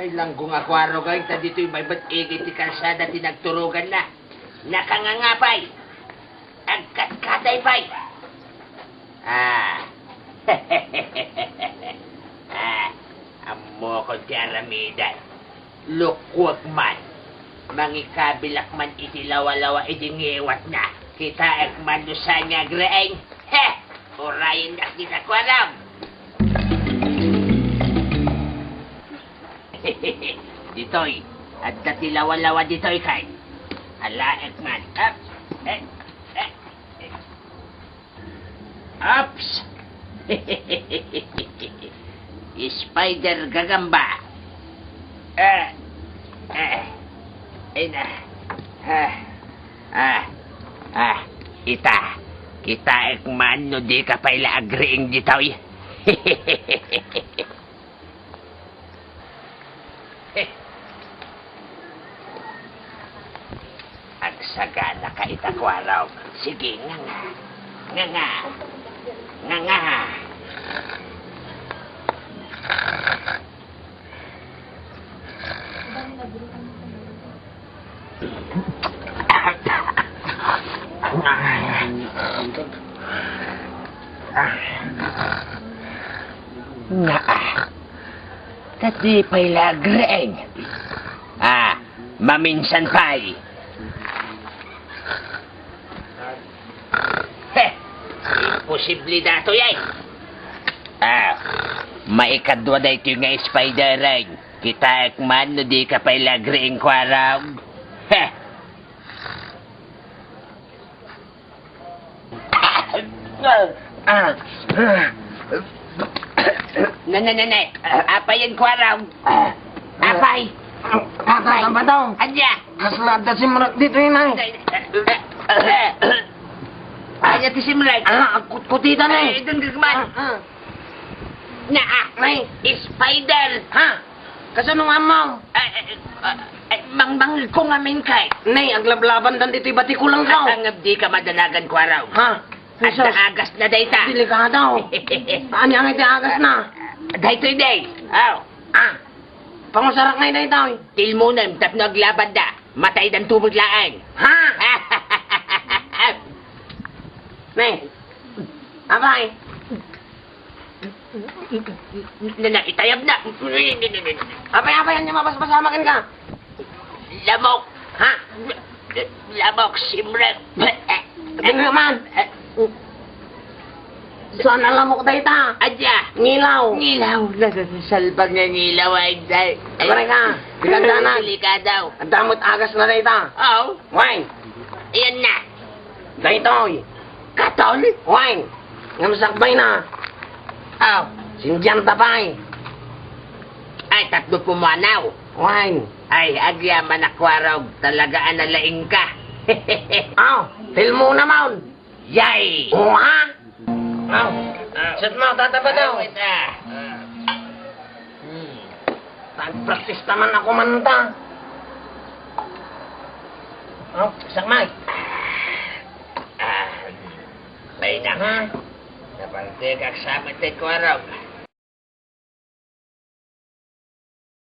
Ay langgong Kuarog ay dito'y may ba't igit ti kalsada tinagturugan na. Nakangangapay. Agkat-katay pay. Amo ko ti aramidan. Lukwag man. Mangikabilak man iti lawa-lawa iti ngiwat na. Kita ek man sa niya graeng. Orayin na kita Kuarog. Ditoy. At dati lawa-lawa ditoy kay. Ala ek man. Ups! Spider gagamba. Kita ekman no di ka paila agreeing ditoy. Agsagana ka ita Kuarog. Sige, nga. Tadi pa'y lagreng. Maminsan pa'y. Imposible dato yay. Maikadwa da ito nga spider-ring. Kita ekman no di ka pa'y lagreng Kuarog. Nanay. Apay yan Kuarog. Apay. Tata Badong. Adya. Kaslada si Marak dito yun ay. Adya ti simrag. Kutita na eh. Doon gagman. Nay. Spider. Kasanong amaw? Mangbangil ko nga min kay. Nay, aglablaban dan dito'y bati ko lang daw. Ang abdi ka madanagan Kuarog. At agas na dayta. Delikado. Ani ang iti agas na. Daytoy day. Pangusarak na iti daw. Tilmunan, tap naglaban da. Matay dan tubig laang. Nay. Abay. Itayab na. Abay, yan yung mabasbasamakin ka. Lamok. Lamok, simrek. Tingnan man. Saan alamok dahi ta? Adya. Ngilaw. Salbag na ngilaw ay day. Abay ka. Pinagdanan. Delikadaw. Ang damot agas na dahi ta. Oh. Wine. Ayan na. Dahi to'y. Katol. Wine. Ngamasakbay na. Oh. Sindiyan tapay. Ay, tatlo pumanaw. Wine. Ay, agyaman na Kuarog. Talaga analaing ka. Til mo naman. Yay! Sat mo, Tata Badong. Hmm. Tag-practice naman ako manta. Sakmay. May na. Naparte kagsama tayo Kuarog.